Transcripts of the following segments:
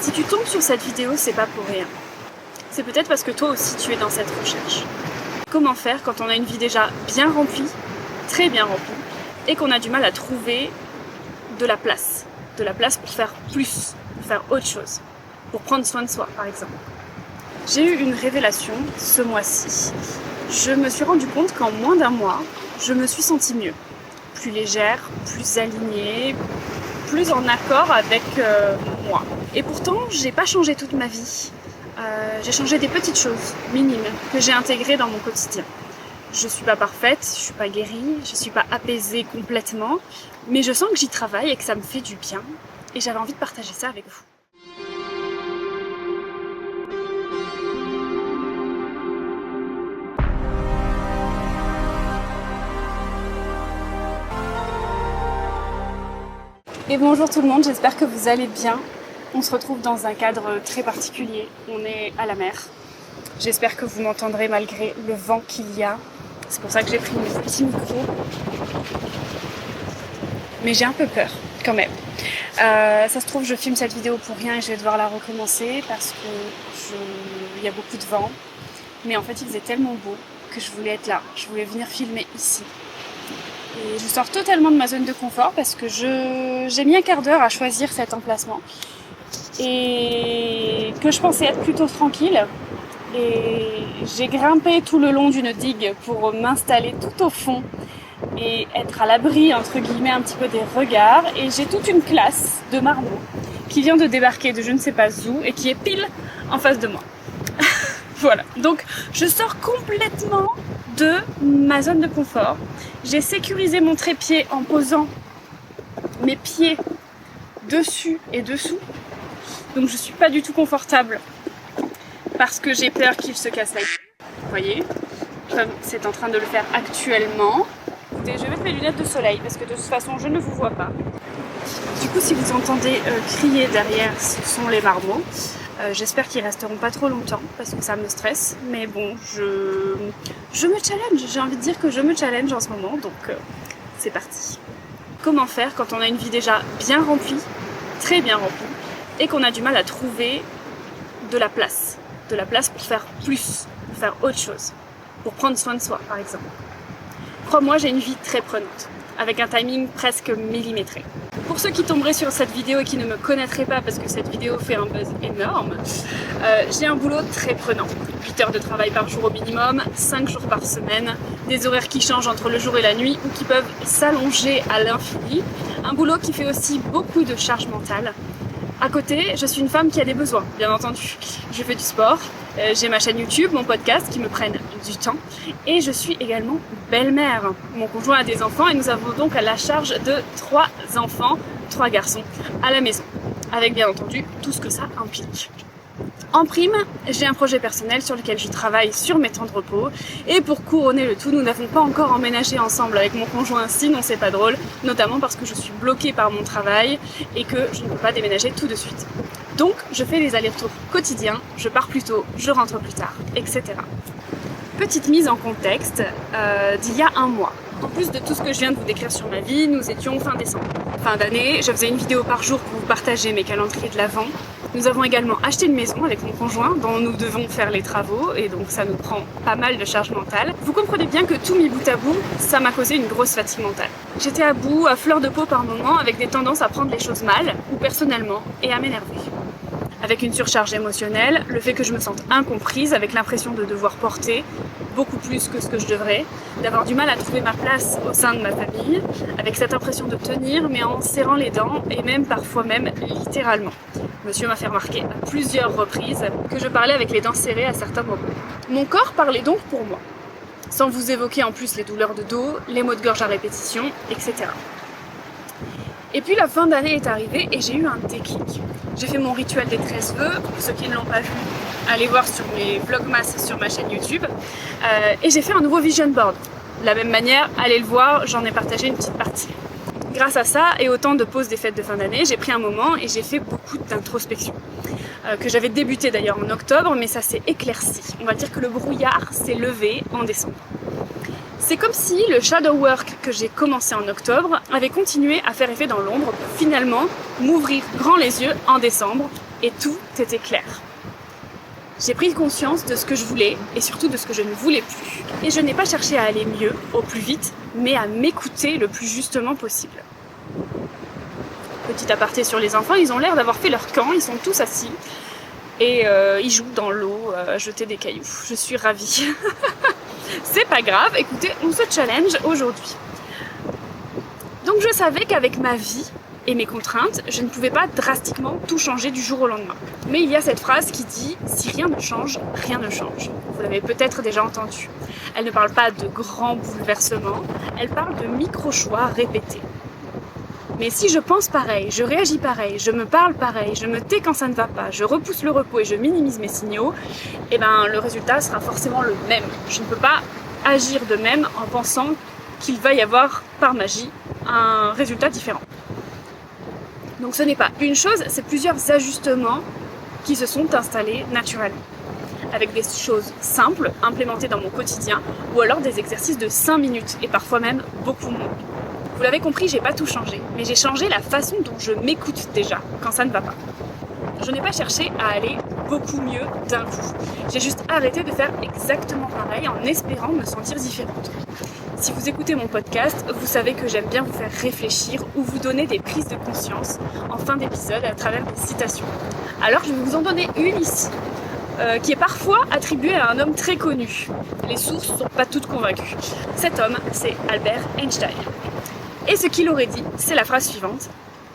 Si tu tombes sur cette vidéo, c'est pas pour rien. C'est peut-être parce que toi aussi tu es dans cette recherche. Comment faire quand on a une vie déjà bien remplie, très bien remplie, et qu'on a du mal à trouver de la place pour faire plus, pour faire autre chose, pour prendre soin de soi par exemple. J'ai eu une révélation ce mois-ci. Je me suis rendu compte qu'en moins d'un mois, je me suis sentie mieux, plus légère, plus alignée, plus en accord avec moi. Et pourtant, j'ai pas changé toute ma vie. J'ai changé des petites choses minimes que j'ai intégrées dans mon quotidien. Je suis pas parfaite, je suis pas guérie, je suis pas apaisée complètement, mais je sens que j'y travaille et que ça me fait du bien. Et j'avais envie de partager ça avec vous. Et bonjour tout le monde, j'espère que vous allez bien. On se retrouve dans un cadre très particulier, on est à la mer. J'espère que vous m'entendrez malgré le vent qu'il y a. C'est pour ça que j'ai pris mon petit micro. Mais j'ai un peu peur quand même. Ça se trouve, je filme cette vidéo pour rien et je vais devoir la recommencer parce que il y a beaucoup de vent. Mais en fait, il faisait tellement beau que je voulais être là. Je voulais venir filmer ici. Et je sors totalement de ma zone de confort parce que j'ai mis un quart d'heure à choisir cet emplacement et que je pensais être plutôt tranquille. Et j'ai grimpé tout le long d'une digue pour m'installer tout au fond et être à l'abri entre guillemets un petit peu des regards. Et j'ai toute une classe de marmots qui vient de débarquer de je ne sais pas où et qui est pile en face de moi. Voilà, donc je sors complètement de ma zone de confort. J'ai sécurisé mon trépied en posant mes pieds dessus et dessous. Donc je suis pas du tout confortable parce que j'ai peur qu'il se casse la gueule. Vous voyez, comme c'est en train de le faire actuellement. Écoutez, je vais mettre mes lunettes de soleil parce que de toute façon je ne vous vois pas. Du coup, si vous entendez crier derrière, ce sont les marmots. J'espère qu'ils resteront pas trop longtemps parce que ça me stresse, mais bon, je me challenge, j'ai envie de dire que je me challenge en ce moment, donc c'est parti. Comment faire quand on a une vie déjà bien remplie, très bien remplie, et qu'on a du mal à trouver de la place pour faire plus, pour faire autre chose, pour prendre soin de soi par exemple. Crois-moi, j'ai une vie très prenante, avec un timing presque millimétré. Pour ceux qui tomberaient sur cette vidéo et qui ne me connaîtraient pas parce que cette vidéo fait un buzz énorme, j'ai un boulot très prenant. 8 heures de travail par jour au minimum, 5 jours par semaine, des horaires qui changent entre le jour et la nuit ou qui peuvent s'allonger à l'infini. Un boulot qui fait aussi beaucoup de charge mentale. À côté, je suis une femme qui a des besoins, bien entendu. Je fais du sport, j'ai ma chaîne YouTube, mon podcast qui me prennent du temps et je suis également belle-mère. Mon conjoint a des enfants et nous avons donc à la charge de 3 enfants, 3 garçons à la maison, avec bien entendu tout ce que ça implique. En prime, j'ai un projet personnel sur lequel je travaille sur mes temps de repos et pour couronner le tout, nous n'avons pas encore emménagé ensemble avec mon conjoint, sinon c'est pas drôle, notamment parce que je suis bloquée par mon travail et que je ne peux pas déménager tout de suite. Donc je fais des allers-retours quotidiens, je pars plus tôt, je rentre plus tard, etc. Petite mise en contexte d'il y a un mois. En plus de tout ce que je viens de vous décrire sur ma vie, nous étions fin décembre. Fin d'année, je faisais une vidéo par jour pour vous partager mes calendriers de l'Avent. Nous avons également acheté une maison avec mon conjoint dont nous devons faire les travaux et donc ça nous prend pas mal de charge mentale. Vous comprenez bien que tout mis bout à bout, ça m'a causé une grosse fatigue mentale. J'étais à bout, à fleur de peau par moments, avec des tendances à prendre les choses mal ou personnellement et à m'énerver. Avec une surcharge émotionnelle, le fait que je me sente incomprise, avec l'impression de devoir porter beaucoup plus que ce que je devrais, d'avoir du mal à trouver ma place au sein de ma famille, avec cette impression de tenir mais en serrant les dents et même parfois même littéralement. Monsieur m'a fait remarquer à plusieurs reprises que je parlais avec les dents serrées à certains moments. Mon corps parlait donc pour moi, sans vous évoquer en plus les douleurs de dos, les maux de gorge à répétition, etc. Et puis la fin d'année est arrivée et j'ai eu un déclic. J'ai fait mon rituel des 13 vœux, pour ceux qui ne l'ont pas vu, allez voir sur mes vlogmas sur ma chaîne YouTube. Et j'ai fait un nouveau vision board. De la même manière, allez le voir, j'en ai partagé une petite partie. Grâce à ça et au temps de pause des fêtes de fin d'année, j'ai pris un moment et j'ai fait beaucoup d'introspection. Que j'avais débuté d'ailleurs en octobre, mais ça s'est éclairci. On va dire que le brouillard s'est levé en décembre. C'est comme si le shadow work que j'ai commencé en octobre avait continué à faire effet dans l'ombre pour finalement m'ouvrir grand les yeux en décembre et tout était clair. J'ai pris conscience de ce que je voulais et surtout de ce que je ne voulais plus. Et je n'ai pas cherché à aller mieux, au plus vite, mais à m'écouter le plus justement possible. Petit aparté sur les enfants, ils ont l'air d'avoir fait leur camp, ils sont tous assis et ils jouent dans l'eau à jeter des cailloux. Je suis ravie. C'est pas grave, écoutez, on se challenge aujourd'hui. Donc je savais qu'avec ma vie et mes contraintes, je ne pouvais pas drastiquement tout changer du jour au lendemain. Mais il y a cette phrase qui dit « Si rien ne change, rien ne change ». Vous l'avez peut-être déjà entendue. Elle ne parle pas de grands bouleversements, elle parle de micro-choix répétés. Mais si je pense pareil, je réagis pareil, je me parle pareil, je me tais quand ça ne va pas, je repousse le repos et je minimise mes signaux, eh ben le résultat sera forcément le même. Je ne peux pas agir de même en pensant qu'il va y avoir par magie un résultat différent. Donc ce n'est pas une chose, c'est plusieurs ajustements qui se sont installés naturellement. Avec des choses simples, implémentées dans mon quotidien, ou alors des exercices de 5 minutes, et parfois même beaucoup moins. Vous l'avez compris, j'ai pas tout changé, mais j'ai changé la façon dont je m'écoute déjà, quand ça ne va pas. Je n'ai pas cherché à aller beaucoup mieux d'un coup. J'ai juste arrêté de faire exactement pareil en espérant me sentir différente. Si vous écoutez mon podcast, vous savez que j'aime bien vous faire réfléchir ou vous donner des prises de conscience en fin d'épisode à travers des citations. Alors je vais vous en donner une ici, qui est parfois attribuée à un homme très connu. Les sources ne sont pas toutes convaincues. Cet homme, c'est Albert Einstein. Et ce qu'il aurait dit, c'est la phrase suivante.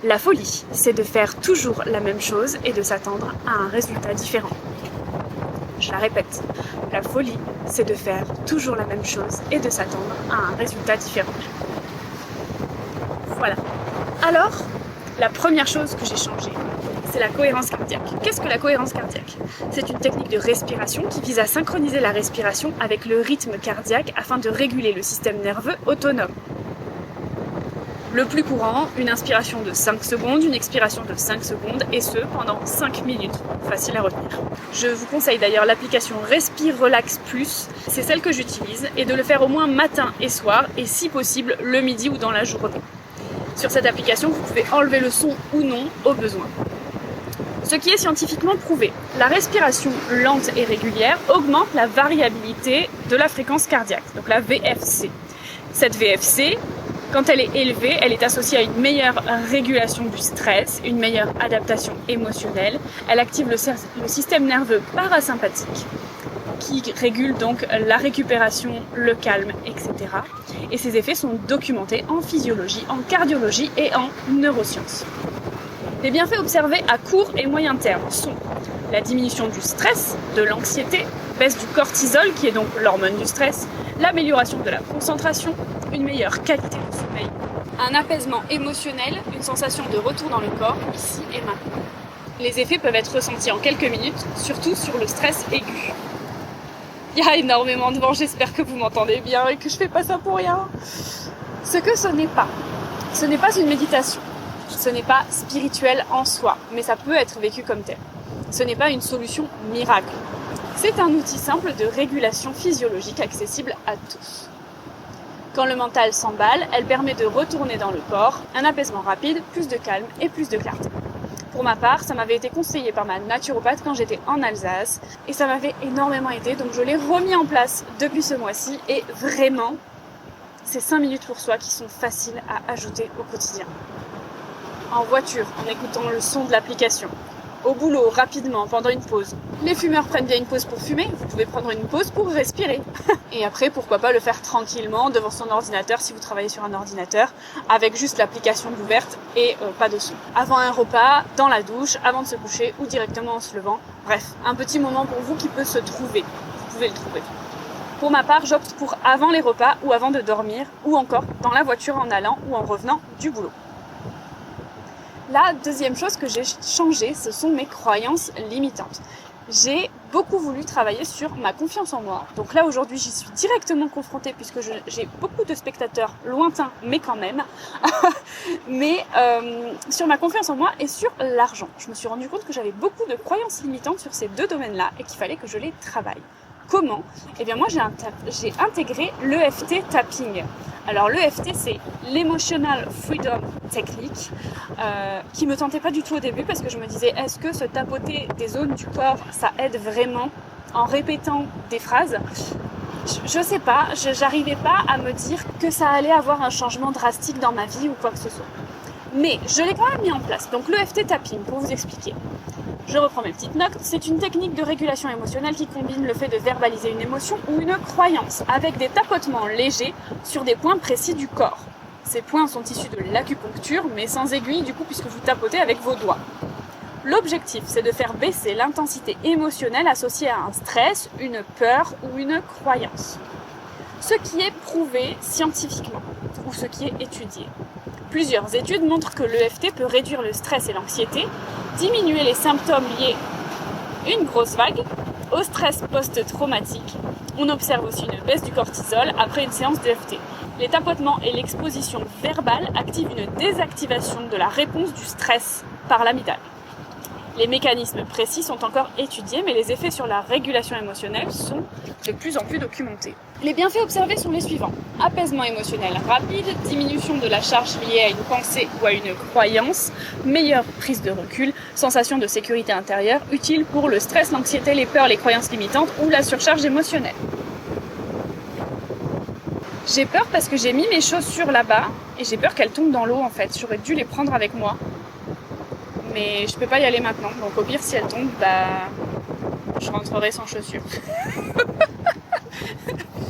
La folie, c'est de faire toujours la même chose et de s'attendre à un résultat différent. Je la répète. La folie, c'est de faire toujours la même chose et de s'attendre à un résultat différent. Voilà. Alors, la première chose que j'ai changée, c'est la cohérence cardiaque. Qu'est-ce que la cohérence cardiaque ? C'est une technique de respiration qui vise à synchroniser la respiration avec le rythme cardiaque afin de réguler le système nerveux autonome. Le plus courant, une inspiration de 5 secondes, une expiration de 5 secondes, et ce, pendant 5 minutes. Facile à retenir. Je vous conseille d'ailleurs l'application Respire Relax Plus, c'est celle que j'utilise, et de le faire au moins matin et soir, et si possible, le midi ou dans la journée. Sur cette application, vous pouvez enlever le son ou non au besoin. Ce qui est scientifiquement prouvé, la respiration lente et régulière augmente la variabilité de la fréquence cardiaque, donc la VFC. Cette VFC, quand elle est élevée, elle est associée à une meilleure régulation du stress, une meilleure adaptation émotionnelle. Elle active le système nerveux parasympathique qui régule donc la récupération, le calme, etc. Et ces effets sont documentés en physiologie, en cardiologie et en neurosciences. Les bienfaits observés à court et moyen terme sont la diminution du stress, de l'anxiété, baisse du cortisol qui est donc l'hormone du stress, l'amélioration de la concentration, une meilleure qualité de sommeil, un apaisement émotionnel, une sensation de retour dans le corps, ici et maintenant. Les effets peuvent être ressentis en quelques minutes, surtout sur le stress aigu. Il y a énormément de vent, j'espère que vous m'entendez bien et que je fais pas ça pour rien. Ce que ce n'est pas une méditation, ce n'est pas spirituel en soi, mais ça peut être vécu comme tel. Ce n'est pas une solution miracle. C'est un outil simple de régulation physiologique accessible à tous. Quand le mental s'emballe, elle permet de retourner dans le corps, un apaisement rapide, plus de calme et plus de clarté. Pour ma part, ça m'avait été conseillé par ma naturopathe quand j'étais en Alsace et ça m'avait énormément aidé, donc je l'ai remis en place depuis ce mois-ci et vraiment, c'est 5 minutes pour soi qui sont faciles à ajouter au quotidien. En voiture, en écoutant le son de l'application. Au boulot, rapidement, pendant une pause. Les fumeurs prennent bien une pause pour fumer, vous pouvez prendre une pause pour respirer. Et après, pourquoi pas le faire tranquillement devant son ordinateur si vous travaillez sur un ordinateur, avec juste l'application ouverte et pas de son. Avant un repas, dans la douche, avant de se coucher ou directement en se levant. Bref, un petit moment pour vous qui peut se trouver. Vous pouvez le trouver. Pour ma part, j'opte pour avant les repas ou avant de dormir, ou encore dans la voiture en allant ou en revenant du boulot. La deuxième chose que j'ai changée, ce sont mes croyances limitantes. J'ai beaucoup voulu travailler sur ma confiance en moi. Donc là, aujourd'hui, j'y suis directement confrontée puisque j'ai beaucoup de spectateurs lointains, mais quand même. mais sur ma confiance en moi et sur l'argent. Je me suis rendu compte que j'avais beaucoup de croyances limitantes sur ces deux domaines-là et qu'il fallait que je les travaille. comment? Eh bien moi j'ai intégré l'EFT Tapping. Alors l'EFT c'est l'Emotional Freedom Technique qui me tentait pas du tout au début parce que je me disais est-ce que se tapoter des zones du corps ça aide vraiment en répétant des phrases? Je sais pas, j'arrivais pas à me dire que ça allait avoir un changement drastique dans ma vie ou quoi que ce soit. Mais je l'ai quand même mis en place. Donc l'EFT Tapping, pour vous expliquer. Je reprends mes petites notes. C'est une technique de régulation émotionnelle qui combine le fait de verbaliser une émotion ou une croyance avec des tapotements légers sur des points précis du corps. Ces points sont issus de l'acupuncture, mais sans aiguille du coup puisque vous tapotez avec vos doigts. L'objectif, c'est de faire baisser l'intensité émotionnelle associée à un stress, une peur ou une croyance. Ce qui est prouvé scientifiquement, ou ce qui est étudié. Plusieurs études montrent que l'EFT peut réduire le stress et l'anxiété, diminuer les symptômes liés à une grosse vague, au stress post-traumatique. On observe aussi une baisse du cortisol après une séance d'EFT. Les tapotements et l'exposition verbale activent une désactivation de la réponse du stress par l'amygdale. Les mécanismes précis sont encore étudiés, mais les effets sur la régulation émotionnelle sont de plus en plus documentés. Les bienfaits observés sont les suivants. Apaisement émotionnel rapide, diminution de la charge liée à une pensée ou à une croyance, meilleure prise de recul, sensation de sécurité intérieure, utile pour le stress, l'anxiété, les peurs, les croyances limitantes ou la surcharge émotionnelle. J'ai peur parce que j'ai mis mes chaussures là-bas et j'ai peur qu'elles tombent dans l'eau en fait. J'aurais dû les prendre avec moi. Mais je peux pas y aller maintenant, donc au pire si elle tombe, je rentrerai sans chaussures.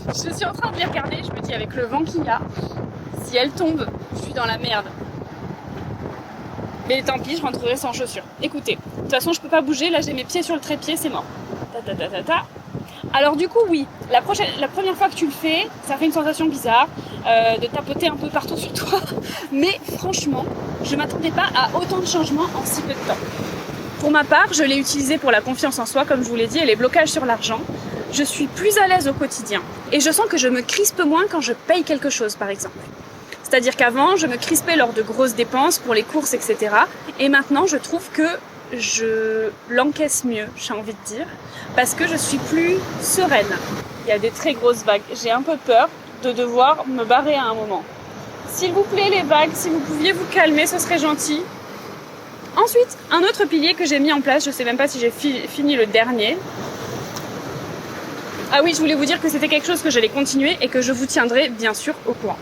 Je suis en train de les regarder, je me dis avec le vent qu'il y a, si elle tombe, je suis dans la merde. Mais tant pis, je rentrerai sans chaussures. Écoutez, de toute façon je peux pas bouger, là j'ai mes pieds sur le trépied, c'est mort. Alors du coup oui, la première fois que tu le fais, ça fait une sensation bizarre de tapoter un peu partout sur toi. Mais franchement, je m'attendais pas à autant de changements en si peu de temps. Pour ma part, je l'ai utilisé pour la confiance en soi, comme je vous l'ai dit, et les blocages sur l'argent. Je suis plus à l'aise au quotidien. Et je sens que je me crispe moins quand je paye quelque chose, par exemple. C'est-à-dire qu'avant, je me crispais lors de grosses dépenses pour les courses, etc. Et maintenant, je trouve que je l'encaisse mieux, j'ai envie de dire, parce que je suis plus sereine. Il y a des très grosses vagues. J'ai un peu peur de devoir me barrer à un moment. S'il vous plaît, les vagues, si vous pouviez vous calmer, ce serait gentil. Ensuite, un autre pilier que j'ai mis en place, je sais même pas si j'ai fini le dernier. Ah oui, je voulais vous dire que c'était quelque chose que j'allais continuer et que je vous tiendrai bien sûr au courant.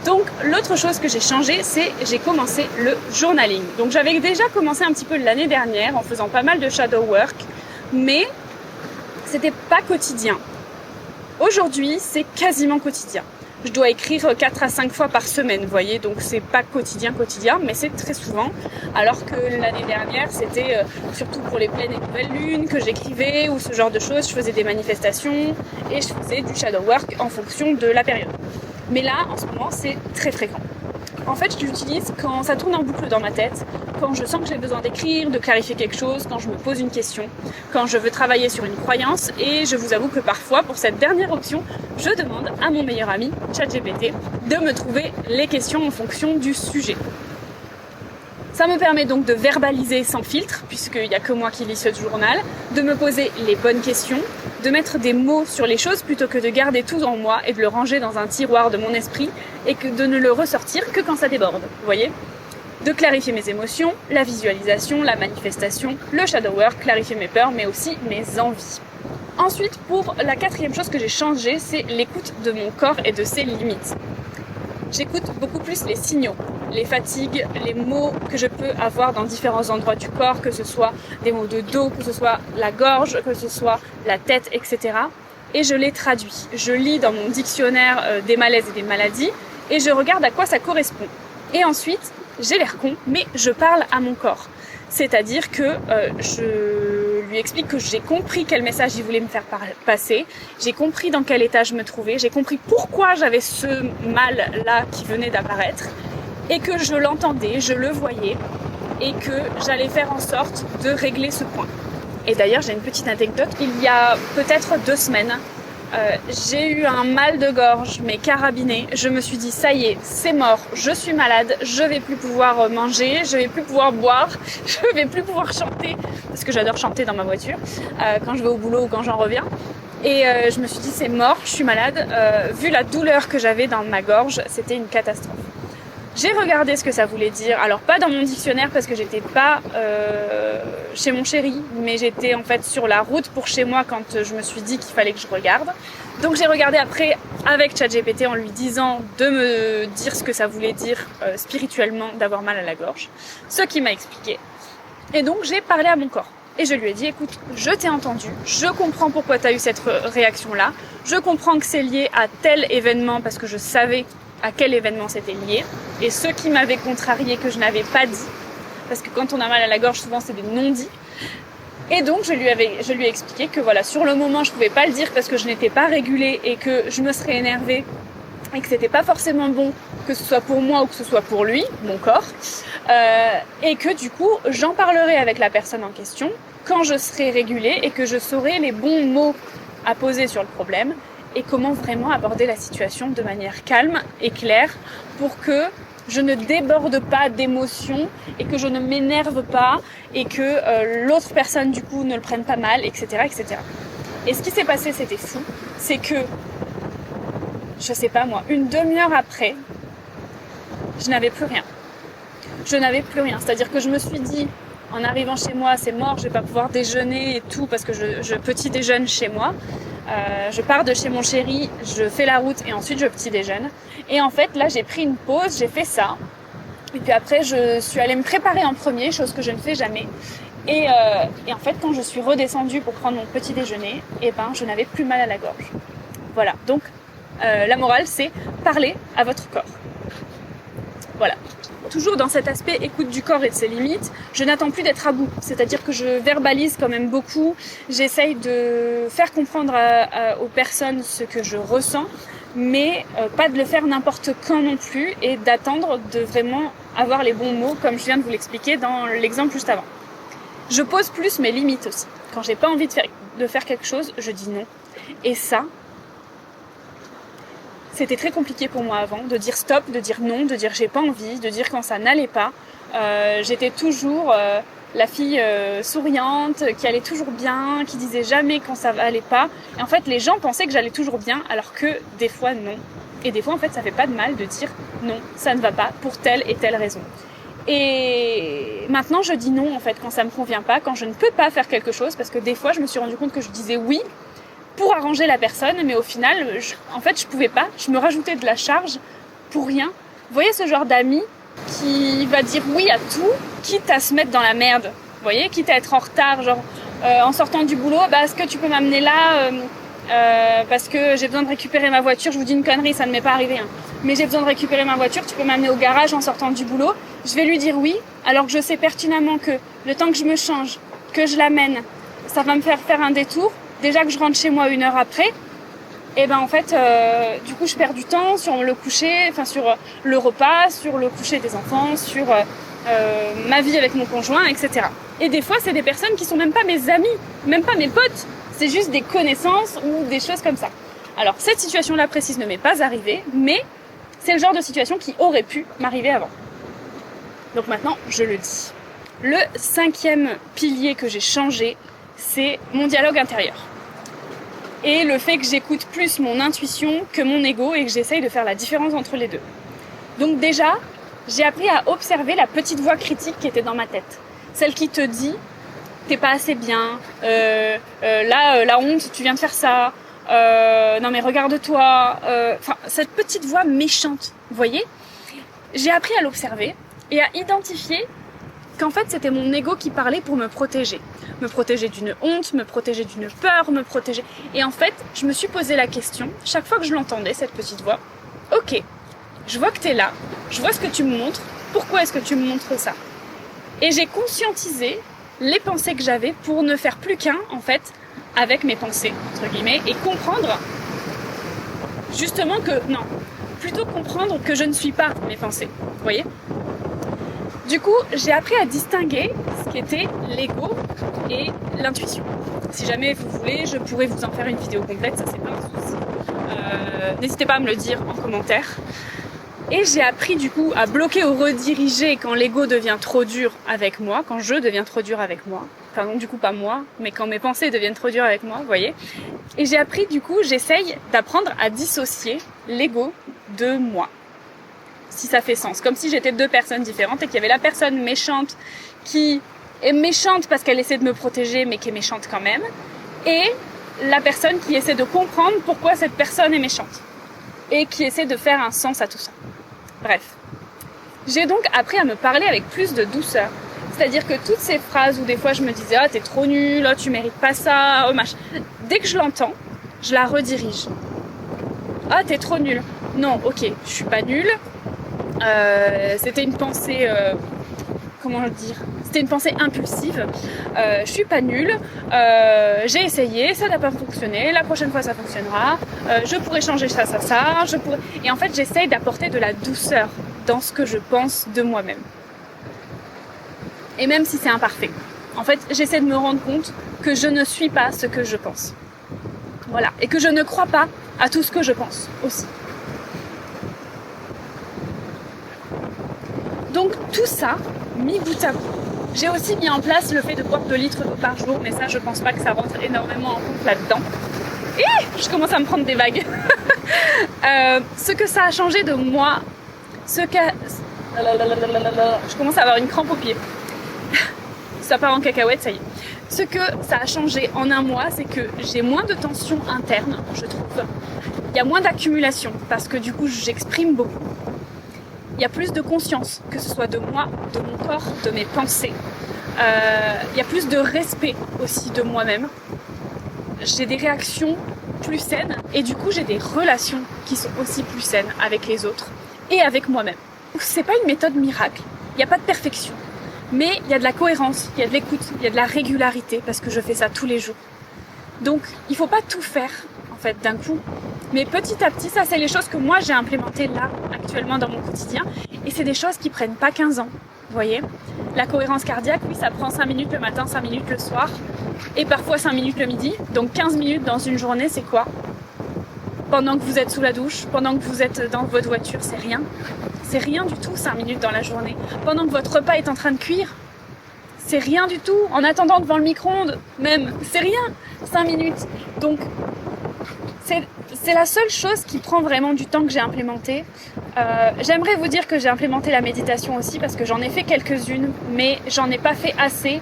Donc l'autre chose que j'ai changé, c'est j'ai commencé le journaling. Donc j'avais déjà commencé un petit peu l'année dernière en faisant pas mal de shadow work, mais c'était pas quotidien. Aujourd'hui, c'est quasiment quotidien. Je dois écrire 4 à 5 fois par semaine, vous voyez, donc c'est pas quotidien, mais c'est très souvent. Alors que l'année dernière, c'était surtout pour les pleines et nouvelles lunes que j'écrivais ou ce genre de choses. Je faisais des manifestations et je faisais du shadow work en fonction de la période. Mais là, en ce moment, c'est très fréquent. En fait, je l'utilise quand ça tourne en boucle dans ma tête, quand je sens que j'ai besoin d'écrire, de clarifier quelque chose, quand je me pose une question, quand je veux travailler sur une croyance. Et je vous avoue que parfois, pour cette dernière option, je demande à mon meilleur ami, ChatGPT, de me trouver les questions en fonction du sujet. Ça me permet donc de verbaliser sans filtre, puisqu'il n'y a que moi qui lis ce journal, de me poser les bonnes questions, de mettre des mots sur les choses plutôt que de garder tout en moi et de le ranger dans un tiroir de mon esprit et que de ne le ressortir que quand ça déborde, vous voyez ? De clarifier mes émotions, la visualisation, la manifestation, le shadow work, clarifier mes peurs, mais aussi mes envies. Ensuite, pour la 4e chose que j'ai changée, c'est l'écoute de mon corps et de ses limites. J'écoute beaucoup plus les signaux, les fatigues, les mots que je peux avoir dans différents endroits du corps, que ce soit des maux de dos, que ce soit la gorge, que ce soit la tête, etc. Et je les traduis. Je lis dans mon dictionnaire des malaises et des maladies et je regarde à quoi ça correspond. Et ensuite, j'ai l'air con, mais je parle à mon corps. C'est-à-dire que je lui explique que j'ai compris quel message il voulait me faire passer, j'ai compris dans quel état je me trouvais, j'ai compris pourquoi j'avais ce mal-là qui venait d'apparaître, et que je l'entendais, je le voyais, et que j'allais faire en sorte de régler ce point. Et d'ailleurs, j'ai une petite anecdote. Il y a peut-être 2 semaines, j'ai eu un mal de gorge, mais carabiné. Je me suis dit, ça y est, c'est mort, je suis malade, je vais plus pouvoir manger, je vais plus pouvoir boire, je vais plus pouvoir chanter, parce que j'adore chanter dans ma voiture, quand je vais au boulot ou quand j'en reviens. Et je me suis dit, c'est mort, je suis malade. Vu la douleur que j'avais dans ma gorge, c'était une catastrophe. J'ai regardé ce que ça voulait dire, alors pas dans mon dictionnaire parce que j'étais pas chez mon chéri, mais j'étais en fait sur la route pour chez moi quand je me suis dit qu'il fallait que je regarde. Donc j'ai regardé après avec ChatGPT en lui disant de me dire ce que ça voulait dire spirituellement d'avoir mal à la gorge, ce qu'il m'a expliqué. Et donc j'ai parlé à mon corps. Et je lui ai dit, écoute, je t'ai entendu, je comprends pourquoi tu as eu cette réaction-là, je comprends que c'est lié à tel événement parce que je savais à quel événement c'était lié, et ce qui m'avait contrarié que je n'avais pas dit, parce que quand on a mal à la gorge, souvent c'est des non-dits. Et donc je lui ai expliqué que voilà, sur le moment je pouvais pas le dire parce que je n'étais pas régulée et que je me serais énervée et que c'était pas forcément bon que ce soit pour moi ou que ce soit pour lui, mon corps, et que du coup j'en parlerai avec la personne en question quand je serai régulée et que je saurai les bons mots à poser sur le problème et comment vraiment aborder la situation de manière calme et claire pour que je ne déborde pas d'émotions et que je ne m'énerve pas et que l'autre personne du coup ne le prenne pas mal, etc., etc. Et ce qui s'est passé, c'était fou, c'est que, je sais pas moi, une demi-heure après, je n'avais plus rien. Je n'avais plus rien, c'est-à-dire que je me suis dit, en arrivant chez moi, c'est mort, je vais pas pouvoir déjeuner et tout parce que je petit déjeune chez moi. Je pars de chez mon chéri, je fais la route et ensuite je petit déjeune. Et en fait, là, j'ai pris une pause, j'ai fait ça. Et puis après, je suis allée me préparer en premier, chose que je ne fais jamais. Et en fait, quand je suis redescendue pour prendre mon petit déjeuner, eh ben, je n'avais plus mal à la gorge. Voilà. Donc, la morale, c'est parler à votre corps. Voilà. Toujours dans cet aspect écoute du corps et de ses limites, je n'attends plus d'être à bout. C'est-à-dire que je verbalise quand même beaucoup. J'essaye de faire comprendre aux personnes ce que je ressens, mais pas de le faire n'importe quand non plus et d'attendre de vraiment avoir les bons mots, comme je viens de vous l'expliquer dans l'exemple juste avant. Je pose plus mes limites aussi. Quand j'ai pas envie de faire quelque chose, je dis non. Et ça, c'était très compliqué pour moi avant, de dire stop, de dire non, de dire j'ai pas envie, de dire quand ça n'allait pas. J'étais toujours la fille souriante, qui allait toujours bien, qui disait jamais quand ça allait pas. Et en fait, les gens pensaient que j'allais toujours bien, alors que des fois, non. Et des fois, en fait, ça fait pas de mal de dire non, ça ne va pas, pour telle et telle raison. Et maintenant, je dis non, en fait, quand ça me convient pas, quand je ne peux pas faire quelque chose, parce que des fois, je me suis rendu compte que je disais oui, pour arranger la personne, mais au final, je pouvais pas. Je me rajoutais de la charge pour rien. Vous voyez ce genre d'ami qui va dire oui à tout, quitte à se mettre dans la merde. Vous voyez, quitte à être en retard, genre en sortant du boulot, est-ce que tu peux m'amener là parce que j'ai besoin de récupérer ma voiture. Je vous dis une connerie, ça ne m'est pas arrivé. Mais j'ai besoin de récupérer ma voiture, tu peux m'amener au garage en sortant du boulot. Je vais lui dire oui, alors que je sais pertinemment que le temps que je me change, que je l'amène, ça va me faire un détour. Déjà que je rentre chez moi 1 heure après, et ben en fait, du coup, je perds du temps sur le coucher, sur le repas, sur le coucher des enfants, sur ma vie avec mon conjoint, etc. Et des fois, c'est des personnes qui sont même pas mes amis, même pas mes potes, c'est juste des connaissances ou des choses comme ça. Alors, cette situation-là précise ne m'est pas arrivée, mais c'est le genre de situation qui aurait pu m'arriver avant. Donc maintenant, je le dis. Le 5e pilier que j'ai changé, c'est mon dialogue intérieur. Et le fait que j'écoute plus mon intuition que mon ego et que j'essaye de faire la différence entre les deux. Donc déjà, j'ai appris à observer la petite voix critique qui était dans ma tête. Celle qui te dit, t'es pas assez bien, la honte, tu viens de faire ça, non mais regarde-toi, cette petite voix méchante, vous voyez ? J'ai appris à l'observer et à identifier qu'en fait c'était mon ego qui parlait pour me protéger d'une honte, me protéger d'une peur, me protéger. Et en fait, je me suis posé la question, chaque fois que je l'entendais, cette petite voix, ok, je vois que t'es là, je vois ce que tu me montres, pourquoi est-ce que tu me montres ça ? Et j'ai conscientisé les pensées que j'avais pour ne faire plus qu'un, en fait, avec mes pensées, entre guillemets, et comprendre justement plutôt comprendre que je ne suis pas mes pensées, vous voyez ? Du coup, j'ai appris à distinguer ce qui était l'ego et l'intuition. Si jamais vous voulez, je pourrais vous en faire une vidéo complète, ça c'est pas un souci. N'hésitez pas à me le dire en commentaire. Et j'ai appris du coup à bloquer ou rediriger quand l'ego devient trop dur avec moi, quand je deviens trop dur avec moi. Enfin non, du coup pas moi, mais quand mes pensées deviennent trop dures avec moi, vous voyez. Et j'ai appris du coup, j'essaye d'apprendre à dissocier l'ego de moi. Si ça fait sens. Comme si j'étais deux personnes différentes et qu'il y avait la personne méchante qui est méchante parce qu'elle essaie de me protéger mais qui est méchante quand même. Et la personne qui essaie de comprendre pourquoi cette personne est méchante. Et qui essaie de faire un sens à tout ça. Bref. J'ai donc appris à me parler avec plus de douceur. C'est-à-dire que toutes ces phrases où des fois je me disais « Ah, t'es trop nul, oh, tu mérites pas ça, oh, machin », dès que je l'entends, je la redirige. « Ah, t'es trop nul. Non, ok, je suis pas nulle. C'était une pensée... comment le dire ? C'était une pensée impulsive. Je suis pas nulle. J'ai essayé, ça n'a pas fonctionné. La prochaine fois, ça fonctionnera. Je pourrais changer ça. Et en fait, j'essaye d'apporter de la douceur dans ce que je pense de moi-même. Et même si c'est imparfait. En fait, j'essaie de me rendre compte que je ne suis pas ce que je pense. Voilà. Et que je ne crois pas à tout ce que je pense aussi. Donc tout ça, mis bout à bout. J'ai aussi mis en place le fait de boire 2 litres d'eau par jour, mais ça je pense pas que ça rentre énormément en compte là-dedans. Et je commence à me prendre des vagues. Ce que ça a changé de moi, je commence à avoir une crampe au pied. Ça part en cacahuète, ça y est. Ce que ça a changé en un mois, c'est que j'ai moins de tension interne, je trouve. Il y a moins d'accumulation, parce que du coup j'exprime beaucoup. Il y a plus de conscience, que ce soit de moi, de mon corps, de mes pensées. Il y a plus de respect aussi de moi-même. J'ai des réactions plus saines et du coup j'ai des relations qui sont aussi plus saines avec les autres et avec moi-même. C'est pas une méthode miracle, il n'y a pas de perfection. Mais il y a de la cohérence, il y a de l'écoute, il y a de la régularité parce que je fais ça tous les jours. Donc il faut pas tout faire en fait d'un coup. Mais petit à petit, ça c'est les choses que moi j'ai implémentées là, actuellement dans mon quotidien. Et c'est des choses qui prennent pas 15 ans, vous voyez. La cohérence cardiaque, oui, ça prend 5 minutes le matin, 5 minutes le soir. Et parfois 5 minutes le midi. Donc 15 minutes dans une journée, c'est quoi ? Pendant que vous êtes sous la douche, pendant que vous êtes dans votre voiture, c'est rien. C'est rien du tout 5 minutes dans la journée. Pendant que votre repas est en train de cuire, c'est rien du tout. En attendant devant le micro-ondes, même, c'est rien, 5 minutes. Donc, c'est la seule chose qui prend vraiment du temps que j'ai implémenté. J'aimerais vous dire que j'ai implémenté la méditation aussi parce que j'en ai fait quelques-unes, mais j'en ai pas fait assez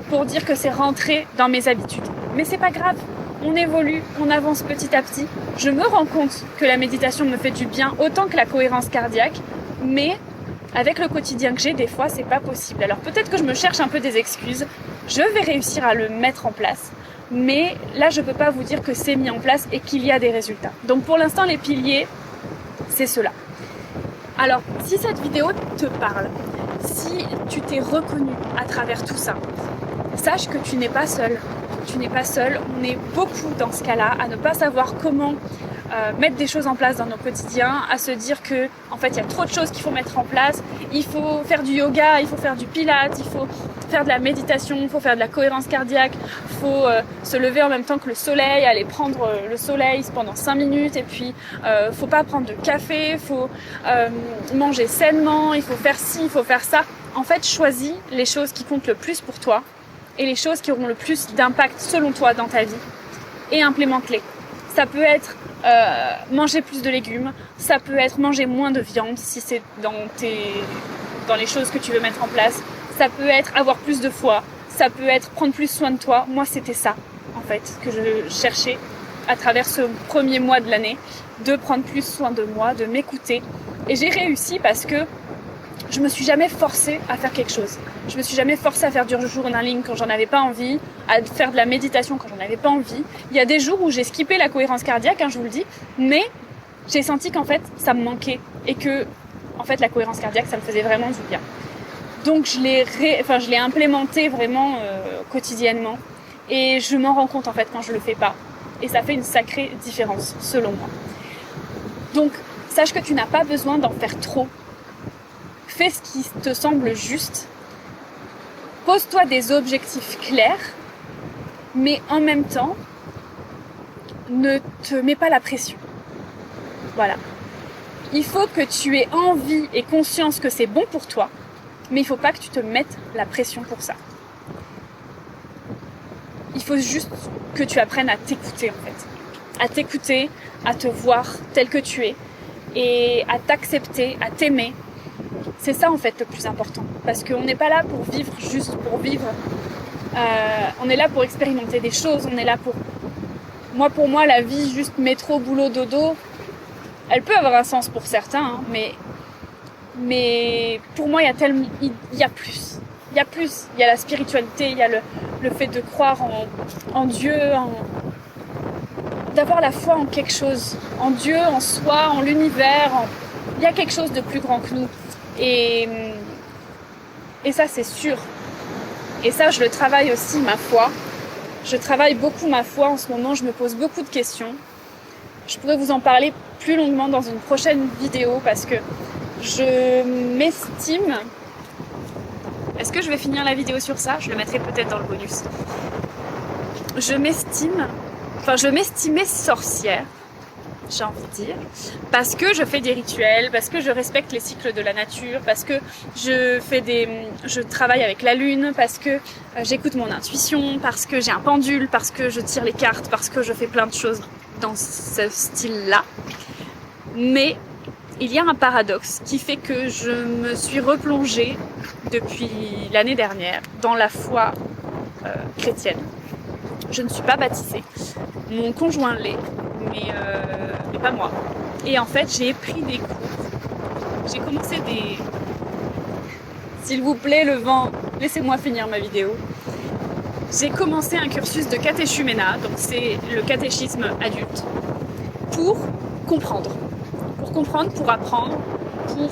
pour dire que c'est rentré dans mes habitudes. Mais c'est pas grave, on évolue, on avance petit à petit. Je me rends compte que la méditation me fait du bien autant que la cohérence cardiaque, mais avec le quotidien que j'ai, des fois, c'est pas possible. Alors peut-être que je me cherche un peu des excuses, je vais réussir à le mettre en place. Mais là, je peux pas vous dire que c'est mis en place et qu'il y a des résultats. Donc pour l'instant, les piliers, c'est cela. Alors, si cette vidéo te parle, si tu t'es reconnu à travers tout ça, sache que tu n'es pas seul. Tu n'es pas seul. On est beaucoup dans ce cas-là à ne pas savoir comment mettre des choses en place dans nos quotidiens, à se dire que en fait il y a trop de choses qu'il faut mettre en place, il faut faire du yoga, il faut faire du pilates, il faut faire de la méditation, il faut faire de la cohérence cardiaque, il faut se lever en même temps que le soleil, aller prendre le soleil pendant 5 minutes et puis faut pas prendre de café, faut manger sainement, il faut faire ci, il faut faire ça. En fait, choisis les choses qui comptent le plus pour toi et les choses qui auront le plus d'impact selon toi dans ta vie et implémente-les. Ça peut être manger plus de légumes, ça peut être manger moins de viande si c'est dans les choses que tu veux mettre en place, ça peut être avoir plus de foi, ça peut être prendre plus soin de toi. Moi, c'était ça, en fait, que je cherchais à travers ce premier mois de l'année, de prendre plus soin de moi, de m'écouter. Et j'ai réussi parce que je me suis jamais forcée à faire quelque chose. Je me suis jamais forcée à faire du journaling quand j'en avais pas envie, à faire de la méditation quand j'en avais pas envie. Il y a des jours où j'ai skippé la cohérence cardiaque, je vous le dis, mais j'ai senti qu'en fait, ça me manquait et que, en fait, la cohérence cardiaque, ça me faisait vraiment du bien. Donc, je l'ai implémenté vraiment quotidiennement et je m'en rends compte en fait quand je le fais pas. Et ça fait une sacrée différence, selon moi. Donc, sache que tu n'as pas besoin d'en faire trop. Fais ce qui te semble juste. pose-toi des objectifs clairs, mais en même temps, ne te mets pas la pression. Voilà. Il faut que tu aies envie et conscience que c'est bon pour toi, mais il ne faut pas que tu te mettes la pression pour ça. Il faut juste que tu apprennes à t'écouter en fait. À t'écouter, à te voir tel que tu es et à t'accepter, à t'aimer. C'est ça en fait le plus important. Parce qu'on n'est pas là pour vivre juste pour vivre. On est là pour expérimenter des choses, on est là pour... Pour moi, la vie juste métro, boulot, dodo, elle peut avoir un sens pour certains, hein, mais pour moi, il y a plus. Il y a plus. Il y a la spiritualité, il y a le fait de croire en Dieu, d'avoir la foi en quelque chose, en Dieu, en soi, en l'univers. Il y a quelque chose de plus grand que nous. Et ça, c'est sûr. Et ça, je le travaille aussi, ma foi. Je travaille beaucoup ma foi en ce moment, je me pose beaucoup de questions. Je pourrais vous en parler plus longuement dans une prochaine vidéo parce que je m'estime... Est-ce que je vais finir la vidéo sur ça? Je le mettrai peut-être dans le bonus. Je m'estimais sorcière, j'ai envie de dire, parce que je fais des rituels, parce que je respecte les cycles de la nature, parce que je travaille avec la lune, parce que j'écoute mon intuition, parce que j'ai un pendule, parce que je tire les cartes, parce que je fais plein de choses dans ce style-là. Mais il y a un paradoxe qui fait que je me suis replongée depuis l'année dernière dans la foi chrétienne. Je ne suis pas baptisée. Mon conjoint l'est, mais pas moi. Et en fait, j'ai pris des cours. J'ai commencé des... S'il vous plaît, le vent, laissez-moi finir ma vidéo. J'ai commencé un cursus de catéchuménat, donc c'est le catéchisme adulte, pour comprendre. Pour comprendre, pour apprendre, pour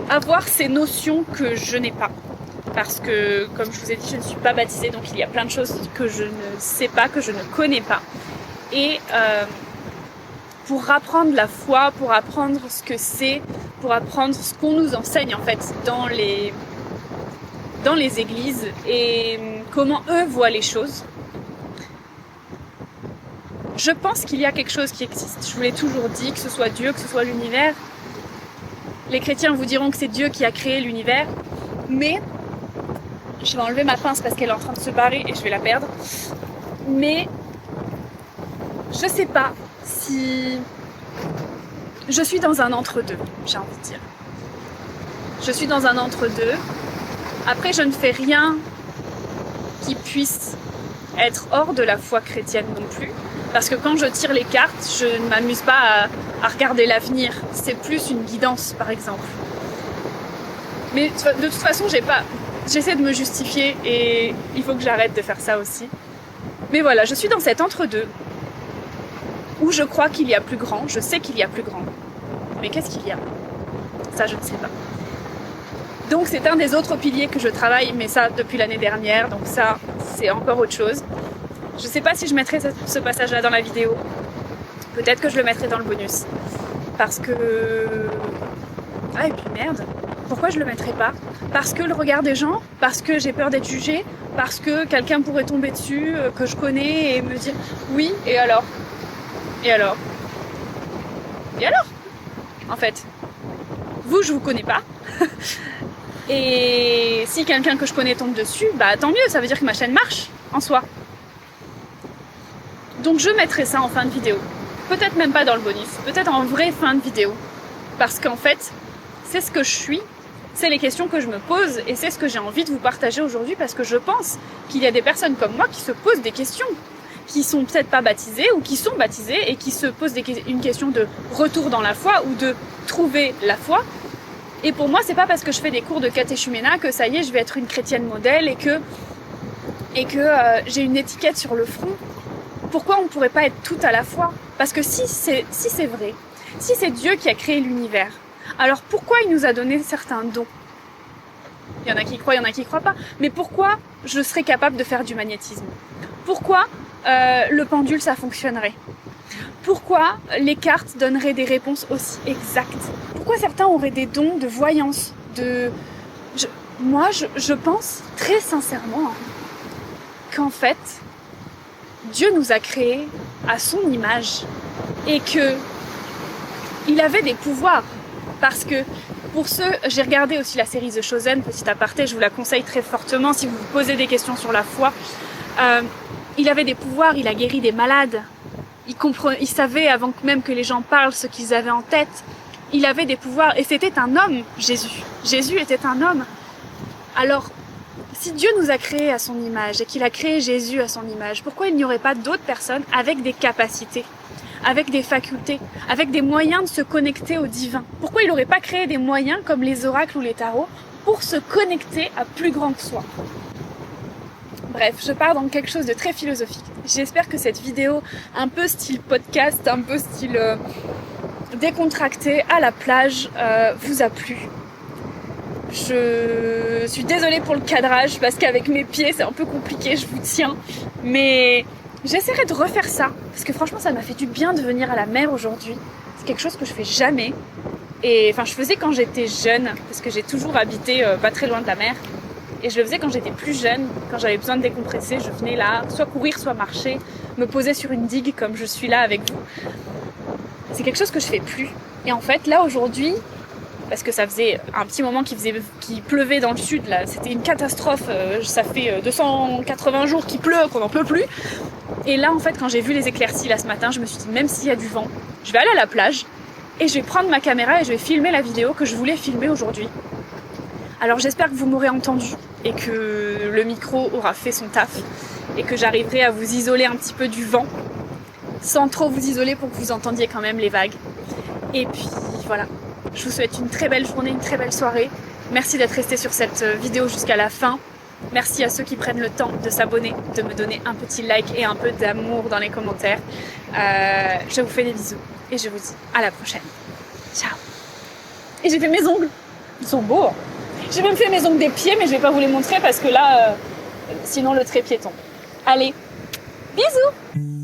avoir ces notions que je n'ai pas. Parce que, comme je vous ai dit, je ne suis pas baptisée, donc il y a plein de choses que je ne sais pas, que je ne connais pas. Et pour apprendre la foi, pour apprendre ce que c'est, pour apprendre ce qu'on nous enseigne en fait dans les églises et comment eux voient les choses. Je pense qu'il y a quelque chose qui existe. Je vous l'ai toujours dit, que ce soit Dieu, que ce soit l'univers. Les chrétiens vous diront que c'est Dieu qui a créé l'univers, mais je vais enlever ma pince parce qu'elle est en train de se barrer et je vais la perdre. Mais je sais pas si je suis dans un entre-deux, j'ai envie de dire. Je suis dans un entre-deux. Après, je ne fais rien qui puisse être hors de la foi chrétienne non plus. Parce que quand je tire les cartes, je ne m'amuse pas à regarder l'avenir. C'est plus une guidance, par exemple. Mais de toute façon, j'essaie de me justifier et il faut que j'arrête de faire ça aussi. Mais voilà, je suis dans cet entre-deux où je crois qu'il y a plus grand, je sais qu'il y a plus grand. Mais qu'est-ce qu'il y a? Ça, je ne sais pas. Donc c'est un des autres piliers que je travaille, mais ça depuis l'année dernière, donc ça c'est encore autre chose. Je sais pas si je mettrai ce passage-là dans la vidéo. Peut-être que je le mettrai dans le bonus. Parce que... Ah et puis merde, pourquoi je le mettrai pas? Parce que le regard des gens, parce que j'ai peur d'être jugée, parce que quelqu'un pourrait tomber dessus, que je connais et me dire oui, et alors? Et alors? Et alors? En fait, vous je vous connais pas. Et si quelqu'un que je connais tombe dessus, bah tant mieux, ça veut dire que ma chaîne marche en soi. Donc je mettrai ça en fin de vidéo. Peut-être même pas dans le bonus, peut-être en vraie fin de vidéo. Parce qu'en fait, c'est ce que je suis, c'est les questions que je me pose et c'est ce que j'ai envie de vous partager aujourd'hui parce que je pense qu'il y a des personnes comme moi qui se posent des questions, qui sont peut-être pas baptisées ou qui sont baptisées et qui se posent une question de retour dans la foi ou de trouver la foi. Et pour moi, c'est pas parce que je fais des cours de catéchuménat que ça y est, je vais être une chrétienne modèle et que j'ai une étiquette sur le front. Pourquoi on ne pourrait pas être tout à la fois? Parce que si c'est vrai, si c'est Dieu qui a créé l'univers, alors pourquoi il nous a donné certains dons? Il y en a qui croient, il y en a qui croient pas. Mais pourquoi je serais capable de faire du magnétisme? Pourquoi le pendule ça fonctionnerait? Pourquoi les cartes donneraient des réponses aussi exactes? Pourquoi certains auraient des dons de voyance, moi, je pense très sincèrement qu'en fait, Dieu nous a créés à son image et que il avait des pouvoirs. Parce que pour ceux, j'ai regardé aussi la série The Chosen, petit aparté, je vous la conseille très fortement si vous vous posez des questions sur la foi. Il avait des pouvoirs, il a guéri des malades, il savait avant même que les gens parlent ce qu'ils avaient en tête. Il avait des pouvoirs et c'était un homme, Jésus. Jésus était un homme. Alors, si Dieu nous a créés à son image et qu'il a créé Jésus à son image, pourquoi il n'y aurait pas d'autres personnes avec des capacités, avec des facultés, avec des moyens de se connecter au divin? Pourquoi il n'aurait pas créé des moyens comme les oracles ou les tarots pour se connecter à plus grand que soi? Bref, je pars dans quelque chose de très philosophique. J'espère que cette vidéo, un peu style podcast, un peu style décontracté à la plage, vous a plu. Je suis désolée pour le cadrage parce qu'avec mes pieds c'est un peu compliqué, je vous tiens. Mais j'essaierai de refaire ça parce que franchement ça m'a fait du bien de venir à la mer aujourd'hui. C'est quelque chose que je fais jamais. Et enfin je faisais quand j'étais jeune parce que j'ai toujours habité pas très loin de la mer. Et je le faisais quand j'étais plus jeune, quand j'avais besoin de décompresser, je venais là, soit courir, soit marcher, me poser sur une digue comme je suis là avec vous. C'est quelque chose que je fais plus. Et en fait là aujourd'hui, parce que ça faisait un petit moment qu'il pleuvait dans le sud, là, c'était une catastrophe, ça fait 280 jours qu'il pleut, qu'on n'en peut plus. Et là en fait quand j'ai vu les éclaircies là ce matin, je me suis dit même s'il y a du vent, je vais aller à la plage et je vais prendre ma caméra et je vais filmer la vidéo que je voulais filmer aujourd'hui. Alors j'espère que vous m'aurez entendu et que le micro aura fait son taf et que j'arriverai à vous isoler un petit peu du vent sans trop vous isoler pour que vous entendiez quand même les vagues. Et puis voilà, je vous souhaite une très belle journée, une très belle soirée. Merci d'être resté sur cette vidéo jusqu'à la fin. Merci à ceux qui prennent le temps de s'abonner, de me donner un petit like et un peu d'amour dans les commentaires. Je vous fais des bisous et je vous dis à la prochaine. Ciao. Et j'ai fait mes ongles. Ils sont beaux. J'ai même fait mes ongles des pieds, mais je vais pas vous les montrer parce que là, sinon le trépied tombe. Allez, bisous!